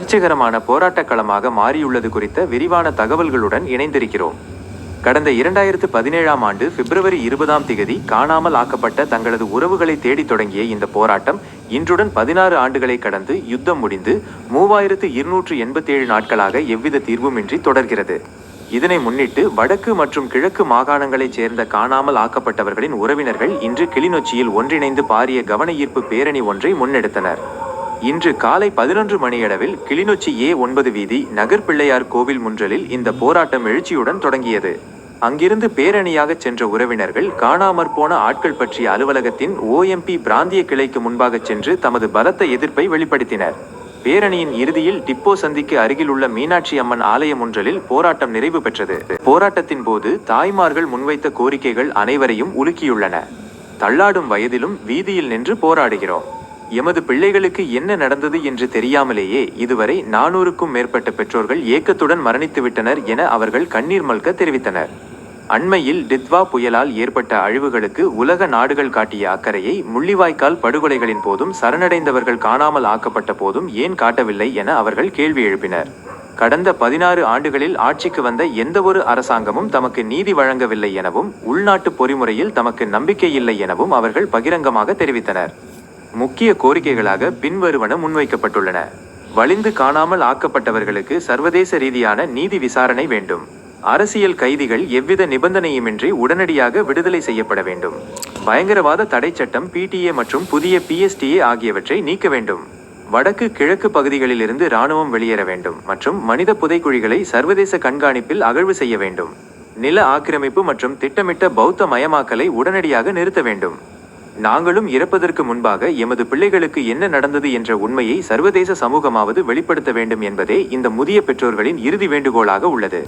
கவர்ச்சிகரமான போராட்டக் களமாக மாறியுள்ளது குறித்த விரிவான தகவல்களுடன் இணைந்திருக்கிறோம். கடந்த 2017ஆம் ஆண்டு பிப்ரவரி 20ஆம் திகதி காணாமல் ஆக்கப்பட்ட தங்களது உறவுகளை தேடித் தொடங்கிய இந்த போராட்டம் இன்றுடன் 16 ஆண்டுகளை கடந்து யுத்தம் முடிந்து 3287 நாட்களாக எவ்வித தீர்வுமின்றி தொடர்கிறது. இதனை முன்னிட்டு வடக்கு மற்றும் கிழக்கு மாகாணங்களைச் சேர்ந்த காணாமல் ஆக்கப்பட்டவர்களின் உறவினர்கள் இன்று கிளிநொச்சியில் ஒன்றிணைந்து பாரிய கவனஈர்ப்பு பேரணி ஒன்றை முன்னெடுத்தனர். இன்று காலை 11 மணியளவில் கிளிநொச்சி A9 வீதி நகர் பிள்ளையார் கோவில் முன்றலில் இந்த போராட்டம் எழுச்சியுடன் தொடங்கியது. அங்கிருந்து பேரணியாகச் சென்ற உறவினர்கள் காணாமற் போன ஆட்கள் பற்றிய அலுவலகத்தின் OMP பிராந்திய கிளைக்கு முன்பாக சென்று தமது பலத்த எதிர்ப்பை வெளிப்படுத்தினர். பேரணியின் இறுதியில் டிப்போ சந்திக்கு அருகில் உள்ள மீனாட்சி அம்மன் ஆலயம் ஒன்றலில் போராட்டம் நிறைவு பெற்றது. போராட்டத்தின் போது தாய்மார்கள் முன்வைத்த கோரிக்கைகள் அனைவரையும் உலுக்கியுள்ளன. தள்ளாடும் வயதிலும் வீதியில் நின்று போராடுகிறோம். எமது பிள்ளைகளுக்கு என்ன நடந்தது என்று தெரியாமலேயே இதுவரை 400க்கும் மேற்பட்ட பெற்றோர்கள் ஏக்கத்துடன் மரணித்துவிட்டனர் என அவர்கள் கண்ணீர் மல்க தெரிவித்தனர். அண்மையில் டித்வா புயலால் ஏற்பட்ட அழிவுகளுக்கு உலக நாடுகள் காட்டிய அக்கறையை முள்ளிவாய்க்கால் படுகொலைகளின் போதும் சரணடைந்தவர்கள் காணாமல் ஆக்கப்பட்ட போதும் ஏன் காட்டவில்லை என அவர்கள் கேள்வி எழுப்பினர். கடந்த 16 ஆண்டுகளில் ஆட்சிக்கு வந்த எந்தவொரு அரசாங்கமும் தமக்கு நீதி வழங்கவில்லை எனவும் உள்நாட்டு பொறிமுறையில் தமக்கு நம்பிக்கை இல்லை எனவும் அவர்கள் பகிரங்கமாக தெரிவித்தனர். முக்கிய கோரிக்கைகளாக பின்வருவன முன்வைக்கப்பட்டுள்ளன. வலிந்து காணாமல் ஆக்கப்பட்டவர்களுக்கு சர்வதேச ரீதியான நீதி விசாரணை வேண்டும். அரசியல் கைதிகள் எவ்வித நிபந்தனையுமின்றி உடனடியாக விடுதலை செய்யப்பட வேண்டும். பயங்கரவாத தடை சட்டம் PTA மற்றும் புதிய PSTA ஆகியவற்றை நீக்க வேண்டும். வடக்கு கிழக்கு பகுதிகளிலிருந்து இராணுவம் வெளியேற வேண்டும் மற்றும் மனித புதைக்குழிகளை சர்வதேச கண்காணிப்பில் அகழ்வு செய்ய வேண்டும். நில ஆக்கிரமிப்பு மற்றும் திட்டமிட்ட பௌத்த மயமாக்கலை உடனடியாக நிறுத்த வேண்டும். நாங்களும் இறப்பதற்கு முன்பாக எமது பிள்ளைகளுக்கு என்ன நடந்தது என்ற உண்மையை சர்வதேச சமூகமாவது வெளிப்படுத்த வேண்டும் என்பதே இந்த முதிய பெற்றோர்களின் இறுதி வேண்டுகோளாக உள்ளது.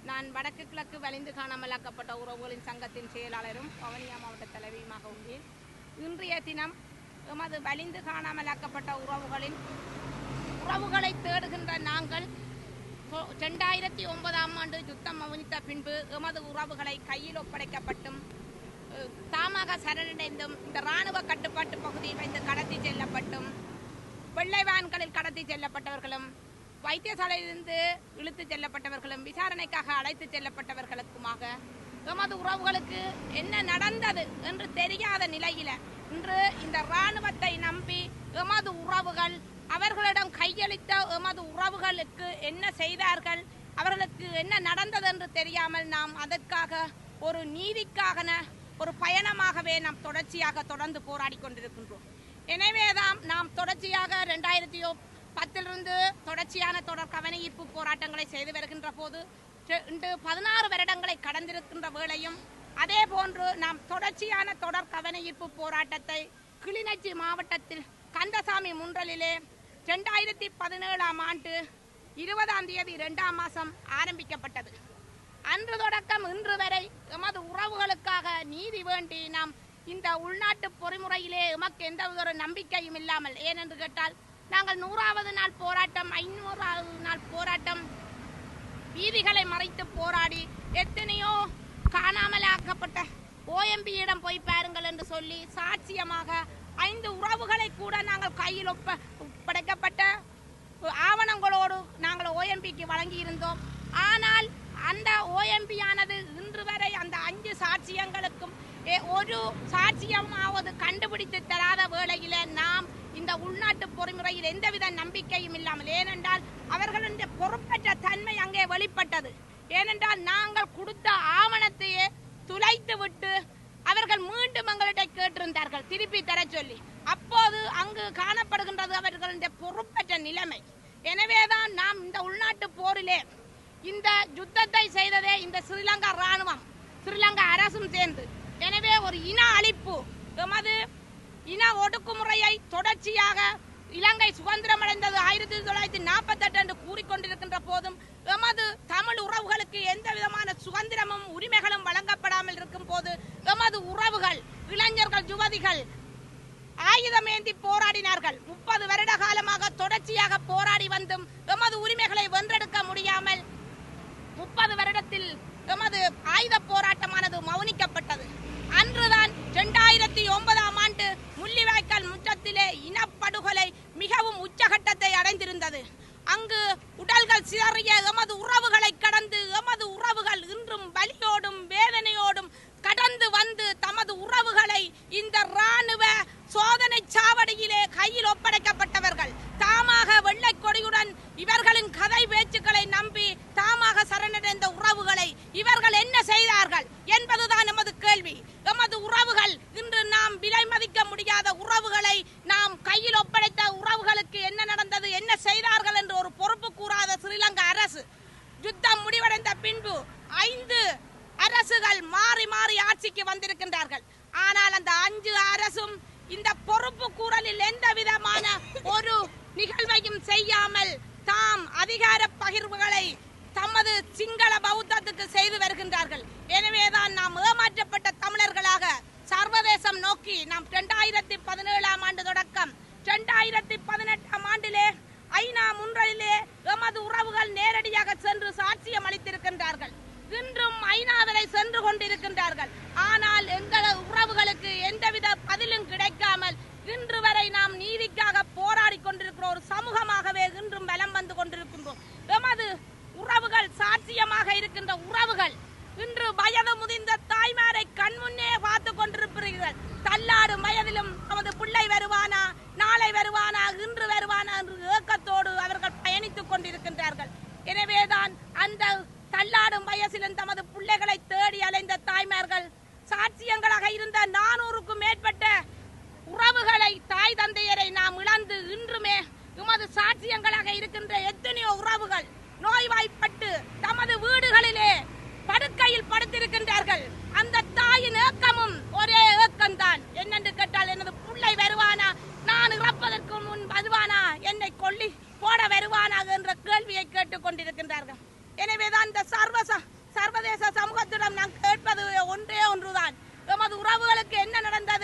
நான் வடக்கு கிழக்கு வலிந்து காணாமலாக்கப்பட்ட உறவுகளின் சங்கத்தின் செயலாளரும் வவுனியா மாவட்ட தலைவியுமாக உள்ளேன். இன்றைய தினம் எமது வலிந்து காணாமலாக்கப்பட்ட உறவுகளை தேடுகின்ற நாங்கள் 2009ஆம் ஆண்டு யுத்தம் முடித்த பின்பு எமது உறவுகளை கையில் ஒப்படைக்கப்பட்டும் தாமாக சரணடைந்தும் இந்த இராணுவ கட்டுப்பாட்டு பகுதியில் வைத்து கடத்தி செல்லப்பட்டும் வெள்ளைவான்களில் கடத்தி செல்லப்பட்டவர்களும் வைத்தியசாலையிலிருந்து இழுத்து செல்லப்பட்டவர்களும் விசாரணைக்காக அழைத்து செல்லப்பட்டவர்களுக்குமாக எமது உறவுகளுக்கு என்ன நடந்தது என்று தெரியாத நிலையில இன்று இந்த இராணுவத்தை நம்பி எமது உறவுகள் அவர்களிடம் கையளித்த எமது உறவுகளுக்கு என்ன செய்தார்கள், அவர்களுக்கு என்ன நடந்தது என்று தெரியாமல் நாம் அதற்காக ஒரு நீதிக்காக ஒரு பயணமாகவே நாம் தொடர்ந்து போராடி கொண்டிருக்கின்றோம். எனவேதான் நாம் தொடர்ச்சியாக 2010 தொடர்ச்சியான தொடர் கவன ஈர்ப்பு போராட்டங்களை செய்து வருகின்ற போது இன்று 16 வருடங்களை கடந்திருக்கின்ற வேளையும் அதே போன்று நாம் தொடர்ச்சியான தொடர் கவன ஈர்ப்பு போராட்டத்தை கிளிநொச்சி மாவட்டத்தில் கந்தசாமி முன்றலிலே 2017 ஆண்டு 20ஆம் தேதி 2ஆம் மாதம் ஆரம்பிக்கப்பட்டது. அன்று தொடக்கம் இன்று வரை எமது உறவுகளுக்காக நீதி வேண்டி நாம் இந்த உள்நாட்டு பொறிமுறையிலே எமக்கு எந்த ஒரு நம்பிக்கையும் இல்லாமல், ஏனென்று கேட்டால் நாங்கள் 100வது நாள் போராட்டம் 500வது நாள் போராட்டம் வீதிகளை மறைத்து போராடி எத்தனையோ காணாமலாக்கப்பட்ட OMBயிடம் போய் பாருங்கள் என்று சொல்லி சாட்சியமாக 5 உறவுகளை கூட நாங்கள் கையில் ஒப்படைக்கப்பட்ட ஆவணங்களோடு நாங்கள் OMBக்கு வழங்கி இருந்தோம். ஆனால் அந்த OMB ஆனது இன்று வரை அந்த 5 சாட்சியங்களுக்கும் ஒரு சாட்சியமாவது கண்டுபிடித்து தராத வேளையில நாம் இந்த உள்நாட்டு பொறிமுறையில் எந்தவித நம்பிக்கையும் இல்லாமல், ஏனென்றால் அவர்களுடைய பொறுப்பற்ற தன்மை அங்கே வெளிப்பட்டது. ஏனென்றால் நாங்கள் கொடுத்த ஆவணத்தையே துளைத்து விட்டு அவர்கள் மீண்டும் எங்களிடம் கேட்டிருந்தார்கள் திருப்பி தர சொல்லி. அப்போது அங்கு காணப்படுகின்றது அவர்களுடைய பொறுப்பற்ற நிலைமை. எனவேதான் நாம் இந்த உள்நாட்டு போரிலே இந்த யுத்தத்தை செய்ததே இந்த ஸ்ரீலங்கா இராணுவம், ஸ்ரீலங்கா அரசும் சேர்ந்து. எனவே ஒரு இன அழிப்பு, எமது இன ஒடுக்குமுறையை தொடர்ச்சியாக இலங்கை சுதந்திரமடைந்தது 1948 என்று கூறிக்கொண்டிருக்கின்ற போதும் எமது தமிழ் உறவுகளுக்கு எந்த விதமான சுதந்திரமும் உரிமைகளும் வழங்கப்படாமல் இருக்கும் போது எமது உறவுகள், இளைஞர்கள், யுவதிகள் ஆயுதமேந்தி போராடினார்கள். 30 வருட காலமாக தொடர்ச்சியாக போராடி வந்தும் எமது உரிமைகளை வென்றெடுக்க முடியாமல் 30 வருடத்தில் எமது ஆயுத போராட்டமானது மௌனிக்கப்பட்டது. அன்றுதான் 2009ஆம் ஆண்டு முள்ளிவாய்க்கால் முற்றத்திலே இனப்படுகொலை மிகவும் உச்சகட்டத்தை அடைந்திருந்தது. அங்கு உடல்கள் சிதறிய எமது உறவுகளை கடந்து எமது உறவுகள் இன்றும் வலியோடும் வேதனையோடும் கடந்து வந்து தமது உறவுகளை இந்த இராணுவ சோதனை சாவடியிலே கையில் ஒப்படைக்கப்பட்டவர்கள் தாமாக வெள்ளை கொடியுடன் இவர்களின் கதை பேச்சுக்களை நம்பி தாமாக சரணடைந்த உறவுகளை இவர்கள் என்ன செய்தார்கள் என்பதுதான் எமது கேள்வி. எமது உறவுகள் இன்று நாம் விலை மதிக்க முடியாத உறவுகளை நாம் கையில் ஒப்படைத்த உறவுகளுக்கு என்ன நடந்தது, என்ன செய்தார்கள் என்று ஒரு பொறுப்பு கூறாத ஸ்ரீலங்கா அரசு. யுத்தம் முடிவடைந்த பின்பு 5 அரசுகள் மாறி மாறி ஆட்சிக்கு வந்திருக்கின்றார்கள். ஆனால் அந்த 5 அரசும் இந்த பொறுப்பு கூறலில் எந்த விதமான ஒரு நிகழ்வையும் செய்யாமல் தாம் அதிகார பகிர்வுகளை தமது சிங்கள பௌத்தத்துக்கு செய்து வருகின்றார்கள். எனவேதான் நாம் ஏமாற்றப்பட்ட தமிழர்களாக சர்வதேசம் நோக்கி நாம் 2017ஆம் ஆண்டு தொடக்கம் 2018ஆம் ஆண்டிலே ஐநா முன்றலிலே எமது உறவுகள் நேரடியாக சென்று சாட்சியம் அளித்திருக்கின்றார்கள். இன்றும் ஐநா வரை சென்று கொண்டிருக்கின்றார்கள். ஆனால் எங்கள் உறவுகளுக்கு எந்தவித பதிலும் கிடைக்காமல் இன்று வரை நாம் நீதிக்காக போராடி கொண்டிருக்கிற ஒரு சமூகமாகவே இன்றும் பலம் வந்து கொண்டிருக்கின்றோம். எமது உறவுகள் சாட்சியமாக இருக்கின்ற உறவுகள் இன்று வயது முதிர்ந்த தாய்மாரை கண்முன்னே பார்த்து கொண்டிருப்பீர்கள். தள்ளாடும் வயதிலும் நமது பிள்ளை வருவானா, நாளை வருவானா, இன்று வருவானா என்று ஏக்கத்தோடு அவர்கள் பயணித்துக் கொண்டிருக்கின்றார்கள். எனவேதான் அந்த தள்ளாடும் வயசிலும் தமது பிள்ளைகளை தேடி அலைந்த தாய்மார்கள் சாட்சியங்களாக இருந்த 400க்கும் மேற்பட்ட உறவுகளை, தாய் தந்தையரை நாம் இழந்து இன்றுமே எமது சாட்சியங்களாக இருக்கின்ற எத்தனையோ உறவுகள் நோய்வாய்ப்பட்டு தமது வீடுகளிலே படுக்கையில் படுத்திருக்கின்றார்கள். அந்த தாயின் ஏக்கமும் ஒரே ஏக்கம்தான். என்னென்று கேட்டால் எனது பிள்ளை வருவானா, நான் இறப்பதற்கு முன் வருவானா, என்னை கொல்லி போட வருவானா என்ற கேள்வியை கேட்டுக் கொண்டிருக்கின்றார்கள். எனவேதான் இந்த சர்வதேச சமூகத்திடம் நாம் கேட்பது ஒன்றே ஒன்றுதான். எமது உறவுகளுக்கு என்ன நடந்தது,